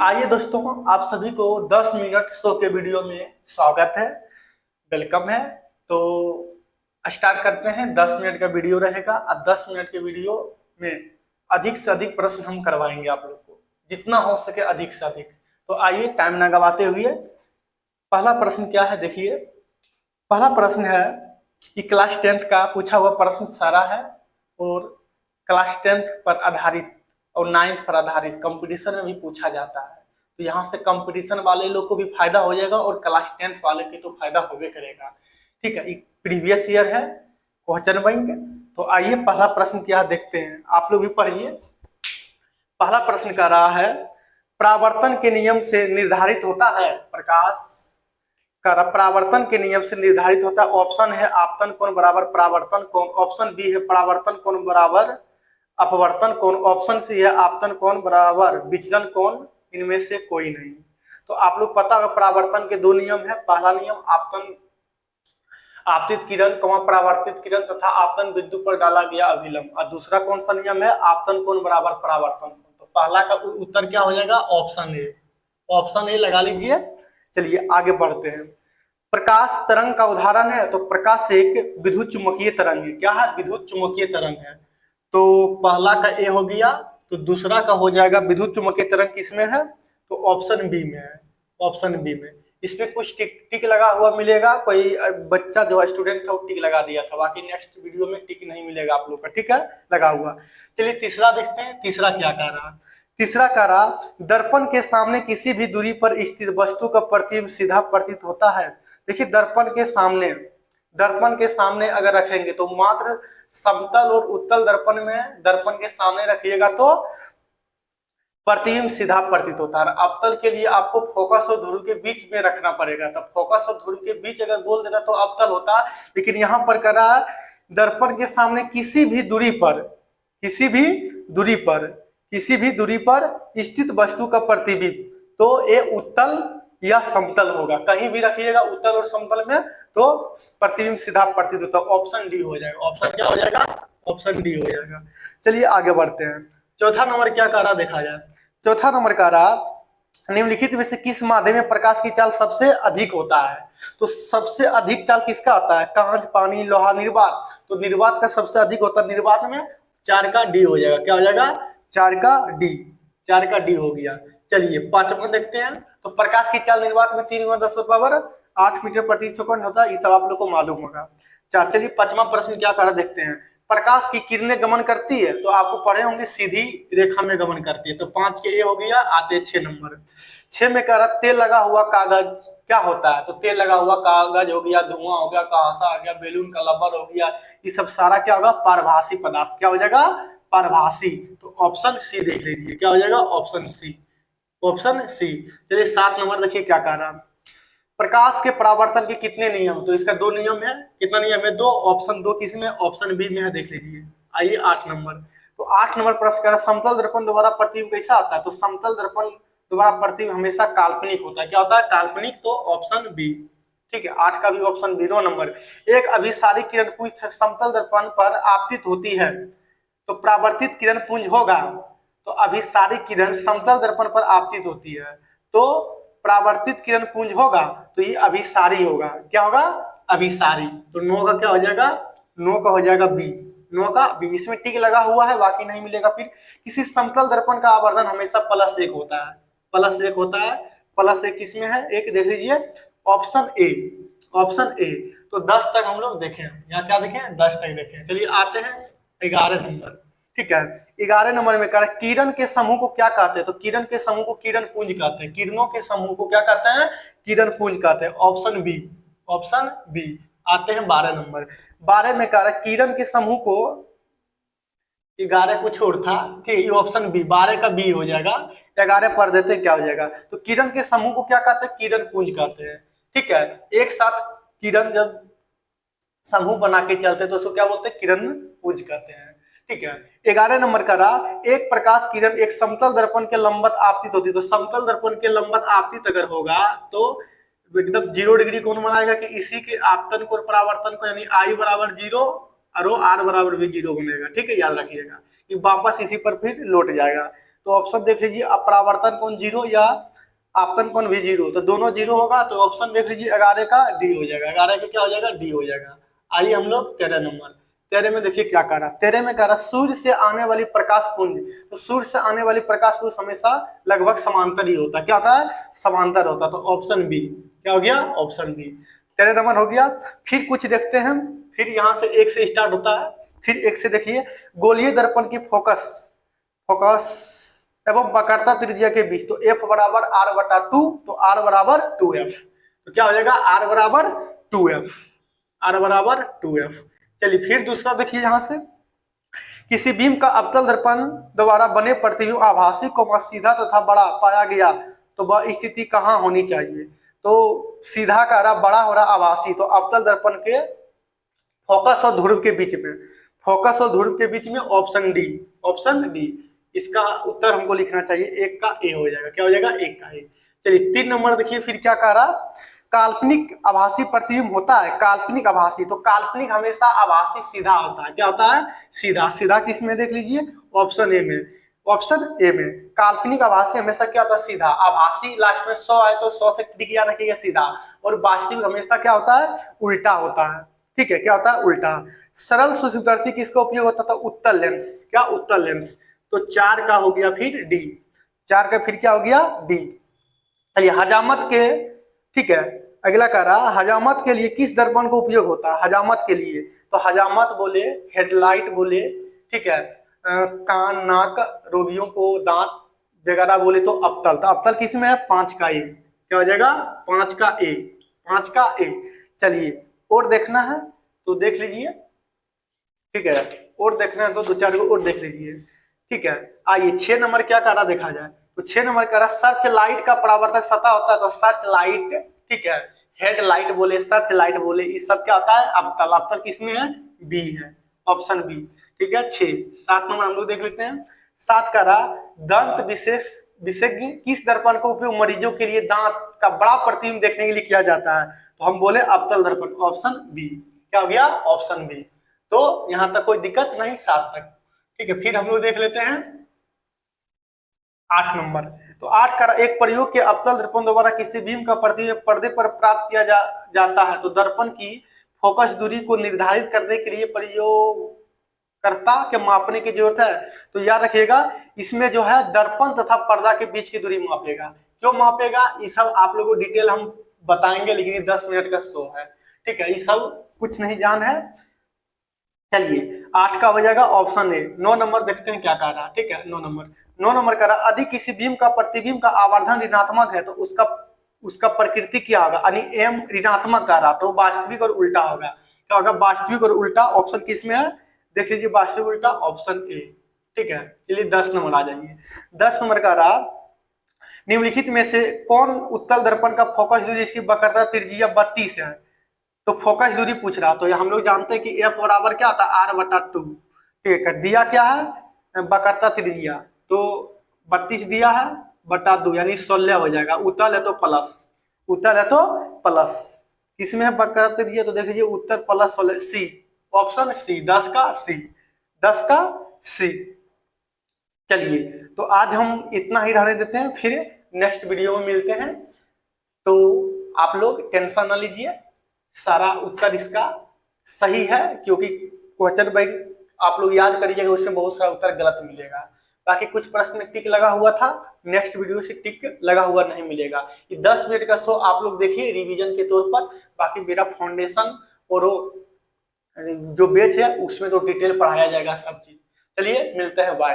आइए दोस्तों, आप सभी को 10 मिनट शो के वीडियो में स्वागत है, वेलकम है। तो स्टार्ट करते हैं। 10 मिनट का वीडियो रहेगा और 10 मिनट के वीडियो में अधिक से अधिक प्रश्न हम करवाएंगे आप लोग को, जितना हो सके अधिक से अधिक। तो आइए टाइम ना गवाते हुए पहला प्रश्न क्या है देखिए। पहला प्रश्न है कि क्लास 10th का पूछा हुआ प्रश्न सारा है और क्लास 10th पर आधारित और 9th पर आधारित कंपटीशन में भी पूछा जाता है। तो यहाँ से कंपटीशन वाले लोग को भी फायदा हो जाएगा और क्लास 10th वाले के तो फायदा होबे करेगा। ठीक है, एक प्रीवियस ईयर है क्वेश्चन बैंक। तो आइए पहला प्रश्न क्या देखते हैं, आप लोग भी पढ़िए। पहला प्रश्न का रहा है, परावर्तन के नियम से निर्धारित होता है प्रकाश का परावर्तन के नियम से निर्धारित होता है। ऑप्शन है आपतन कोण बराबर परावर्तन कोण, ऑप्शन बी है परावर्तन कोण बराबर अपवर्तन कोण, ऑप्शन सी है आपतन कोण बराबर विचलन कोण, इनमें से कोई नहीं। तो आप लोग पता होगा परावर्तन के दो नियम है। पहला नियम आपतन आपतित किरण परावर्तित किरण तथा आपतन बिंदु पर डाला गया अभिलंब, और दूसरा कौन सा नियम है आपतन कोण बराबर परावर्तन कोण। तो पहला का उत्तर क्या हो जाएगा, ऑप्शन ए। ऑप्शन ए लगा लीजिए। चलिए आगे बढ़ते हैं। प्रकाश तरंग का उदाहरण है, तो प्रकाश एक विद्युत चुम्बकीय तरंग है। क्या है, विद्युत चुम्बकीय तरंग है। तो पहला का ए हो गया। तो दूसरा का हो जाएगा विद्युत चुम्बकीय तरंग किसमें है, तो ऑप्शन बी में है। ऑप्शन बी में इसमें कुछ टिक टिक लगा हुआ मिलेगा, कोई बच्चा जो स्टूडेंट था वो टिक लगा दिया था, बाकी नेक्स्ट वीडियो में टिक नहीं मिलेगा आप लोग का, ठीक है, लगा हुआ। चलिए तीसरा देखते हैं, तीसरा क्या कह रहा। तीसरा कह रहा, दर्पण के सामने किसी भी दूरी पर स्थित वस्तु का प्रतिबिंब सीधा प्रतीत होता है। देखिए दर्पण के सामने अगर रखेंगे तो मात्र समतल और उत्तल दर्पण में दर्पण के सामने रखिएगा तो प्रतिबिंब सीधा प्रतीत होता है। अवतल के लिए आपको फोकस और ध्रुव के बीच में रखना पड़ेगा, तब फोकस और ध्रुव के बीच अगर बोल देता तो अवतल होता। लेकिन यहाँ पर कर रहा है दर्पण के सामने किसी भी दूरी पर स्थित वस्तु का प्रतिबिंब, तो ये उत्तल या समतल होगा। कहीं भी रखिएगा उत्तल और समतल में तो प्रतिबिंब सीधा प्रतीत होता है। ऑप्शन डी हो जाएगा। ऑप्शन क्या हो जाएगा, ऑप्शन डी हो जाएगा। चलिए आगे बढ़ते हैं। चौथा नंबर क्या कह रहा देखा जाए। चौथा नंबर कह रहा, निम्नलिखित में से किस माध्यम में प्रकाश की चाल सबसे अधिक होता है। तो सबसे अधिक चाल किसका आता है, कांच, पानी, लोहा, निर्वात। तो निर्वात का सबसे अधिक होता है। निर्वात में 4 का डी हो जाएगा। क्या हो जाएगा, 4 का डी। 4 का डी हो गया। चलिए पांचवा देखते हैं। तो प्रकाश की चाल निर्वात में 3 × 10⁻8 मीटर प्रति सेकंड होता है। ये सब आप लोग को मालूम होगा। चलिए पांचवा प्रश्न क्या कर देखते हैं। प्रकाश की किरणें गमन करती है, तो आपको पढ़े होंगे सीधी रेखा में गमन करती है। तो 5 के ए हो गया। आते 6 नंबर। 6 में कह रहा तेल लगा हुआ कागज क्या होता है। तो तेल लगा हुआ कागज हो गया, धुआं हो गया, कुहासा हो गया, बैलून का रबर हो गया, ये सब सारा क्या होगा, पारभासी पदार्थ। क्या हो जाएगा, पारभासी। तो ऑप्शन सी देख लीजिए। क्या हो जाएगा, ऑप्शन सी। Option C. चलिए 7 नंबर देखिए क्या कह रहा। प्रकाश के परावर्तन के कितने नियम, तो इसका 2 नियम है। कितना नियम है, 2। ऑप्शन 2 किसमें, ऑप्शन बी में है, देख लीजिए। आइए 8 नंबर। तो 8 नंबर प्रश्न कर समतल दर्पण द्वारा प्रतिबिंब कैसा आता है। तो समतल दर्पण द्वारा प्रतिबिंब हमेशा काल्पनिक होता है। क्या होता है, काल्पनिक। तो ऑप्शन बी। ठीक है, 8 का भी ऑप्शन बी। 9 नंबर, एक अभिसारी किरण पुंज समतल दर्पण पर आपतित होती है, तो परावर्तित किरण पुंज होगा। तो अभिसारी किरण समतल दर्पण पर आपतित होती है, तो परावर्तित किरण पुंज होगा, तो ये अभिसारी होगा। क्या होगा, अभिसारी। तो 9 का क्या हो जाएगा, 9 का हो जाएगा बी। 9 का बी। इसमें टिक लगा हुआ है, बाकी नहीं मिलेगा। फिर किसी समतल दर्पण का आवर्धन हमेशा +1 होता है। +1 होता है। +1 किसमें है, एक देख लीजिए, ऑप्शन ए। Option A. तो 10 तक हम लोग देखें, यहाँ क्या देखें, 10 तक देखें। चलिए आते हैं 11 नंबर। ठीक है, 11 नंबर में कह किरण के समूह को क्या कहते हैं। तो किरण के समूह को किरण पुंज कहते हैं। किरणों के समूह को क्या कहते हैं, किरण पुंज कहते हैं। Option B. Option B. आते हैं 12 नंबर। 12 में कह किरण के समूह को, 11 को छोड़ था, ठीक है, ये ऑप्शन बी। 12 का बी हो जाएगा। 11 पढ़ देते क्या हो जाएगा। तो किरण के समूह को क्या कहते हैं, किरण पुंज कहते हैं। ठीक है, एक साथ किरण जब समूह बना के चलते तो उसको क्या बोलते हैं, किरण पुंज कहते हैं। ठीक है, 11 नंबर का रहा, एक प्रकाश किरण एक समतल दर्पण के लंबवत आपतित होती है। तो समतल दर्पण के लंबवत आपतित अगर होगा तो एकदम 0 डिग्री कौन बनाएगा कि इसी के आपतन को परावर्तन को, यानी I = 0 और R = भी 0 बनेगा। ठीक है, याद रखिएगा कि वापस इसी पर फिर लौट जाएगा। तो ऑप्शन देख लीजिए अपरावर्तन कोण 0 या आपतन कोण भी 0, तो दोनों 0 होगा, तो ऑप्शन देख लीजिए 11 का डी हो जाएगा। 11 का क्या हो जाएगा? डी हो जाएगा। आइए हम लोग 13 नंबर। 13 में देखिए क्या कह रहा है। 13 में कह रहा सूर्य से आने वाली प्रकाश पुंज, तो सूर्य से आने वाली प्रकाश पुंज हमेशा लगभग समांतर ही होता है। क्या होता है? समांतर होता है। तो ऑप्शन बी क्या हो गया? Option B. 13 नंबर हो गया। फिर कुछ देखते हैं, फिर यहाँ से 1 से स्टार्ट होता है। फिर 1 से देखिए, गोलीय दर्पण की फोकस एवं वक्रता त्रिज्या के बीच, तो f बराबर r/2, तो r बराबर 2f, तो क्या हो जाएगा? r बराबर 2f, r बराबर 2f। चलिए फिर दूसरा देखिए, यहां से किसी बीम का अवतल दर्पण द्वारा बने प्रतिबिंब आभासी को सीधा तथा बड़ा पाया गया, तो वह स्थिति कहाँ होनी चाहिए? तो सीधा का रहा, बड़ा हो रहा, आभासी, तो अवतल दर्पण के फोकस और ध्रुव के बीच में, फोकस और ध्रुव के बीच में ऑप्शन डी, ऑप्शन डी। इसका उत्तर हमको लिखना चाहिए, 1 का ए हो जाएगा। क्या हो जाएगा? 1 का ए। चलिए 3 नंबर देखिए, फिर क्या कह रहा, काल्पनिक आभासी प्रतिबिंब होता है, काल्पनिक आभासी, तो काल्पनिक हमेशा आभासी सीधा होता है। क्या होता है? सीधा। सीधा किस में? देख लीजिए ऑप्शन ए में, ऑप्शन ए में काल्पनिक आभासी हमेशा क्या होता है? सीधा। आभासी लास्ट में 100 आए तो 100 से ट्रिक याद रखिएगा, सीधा। और वास्तविक हमेशा क्या होता है? उल्टा होता है। ठीक है, क्या होता है? उल्टा। सरल सूक्ष्मदर्शी किसका उपयोग होता था? उत्तल लेंस। क्या? उत्तल लेंस। तो 4 का हो गया फिर डी, 4 का फिर क्या हो गया? डी। चलिए हजामत के, ठीक है, अगला कह रहा हजामत के लिए किस दर्पण को उपयोग होता है? हजामत के लिए, तो हजामत बोले, हेडलाइट बोले, ठीक है, कान नाक रोगियों को दांत वगैरह बोले तो अवतल, तो अवतल किस में है? 5 का ए। क्या हो जाएगा? 5 का ए, 5 का ए। चलिए और देखना है तो देख लीजिए, ठीक है, और देखना है तो 2-4 को और देख लीजिए। ठीक है, आइए 6 नंबर क्या कह रहा देखा जाए, तो 6 नंबर कह रहा सर्च लाइट का परावर्तक सतह होता है, तो सर्च लाइट, ठीक है, हेडलाइट बोले, सर्च लाइट बोले, ये सब क्या होता है? अवतल। अवतल किसमें है? बी है, ऑप्शन बी। ठीक है 6। 7 नंबर हम लोग देख लेते हैं। 7 कह रहा दंत विशेषज्ञ किस दर्पण का उपयोग मरीजों के लिए दांत का बड़ा प्रतिबिंब देखने के लिए किया जाता है? तो हम बोले अवतल दर्पण, ऑप्शन बी। क्या हो गया? Option B. तो यहां तक कोई दिक्कत नहीं, 7 तक। ठीक है, फिर हम लोग देख लेते हैं 8 नंबर। तो 8 का एक प्रयोग के अवतल दर्पण द्वारा किसी बीम का प्रतिबिंब पर्दे पर प्राप्त किया जाता है, तो दर्पण की फोकस दूरी को निर्धारित करने के लिए प्रयोगकर्ता के मापने की जरूरत है। तो याद रखिएगा, इसमें जो है दर्पण तथा पर्दा के बीच की दूरी मापेगा। क्यों मापेगा? ये सब आप लोगों को डिटेल हम बताएंगे, लेकिन ये 10 मिनट का शो है। ठीक है, ये सब कुछ नहीं जान है। चलिए 8 का हो जाएगा ऑप्शन ए। 9 नंबर देखते हैं क्या कह रहा है। ठीक है, 9 नंबर कह रहा अधिक किसी बीम का प्रतिबिंब का आवर्धन ऋणात्मक है, तो उसका प्रकृति क्या होगा? यानी एम ऋणात्मक कह रहा, तो वास्तविक और उल्टा होगा। क्या होगा? वास्तविक और उल्टा। ऑप्शन किस में है? देख लीजिए, वास्तविक उल्टा, ऑप्शन ए। ठीक है, चलिए 10 नंबर आ जाइए। 10 नंबर कह रहा निम्नलिखित में से कौन उत्तल दर्पण का फोकस दूरी जिसकी वक्रता त्रिज्या 32 है? तो फोकस दूरी पूछ रहा, तो हम लोग जानते हैं कि एफ बराबर क्या होता है? r/2। ठीक है, दिया क्या है? वक्रता त्रिज्या, तो 32 दिया है बटा 2, यानी 16 हो जाएगा। उत्तल है तो प्लस, उत्तल है तो प्लस। किसमें है वक्रता त्रिज्या? तो देख लीजिए उत्तर प्लस 16, सी, ऑप्शन सी। 10 का सी, 10 का सी। चलिए तो आज हम इतना ही रहने देते हैं, फिर नेक्स्ट वीडियो में मिलते हैं। तो आप लोग टेंशन ना लीजिए, सारा उत्तर इसका सही है, क्योंकि क्वेश्चन बैंक आप लोग याद करिएगा, उसमें बहुत सारा उत्तर गलत मिलेगा। बाकी कुछ प्रश्न टिक लगा हुआ था, नेक्स्ट वीडियो से टिक लगा हुआ नहीं मिलेगा। ये 10 मिनट का शो आप लोग देखिए रिवीजन के तौर पर। बाकी मेरा फाउंडेशन और जो बेच है उसमें तो डिटेल पढ़ाया जाएगा सब चीज। चलिए मिलते हैं, बाय।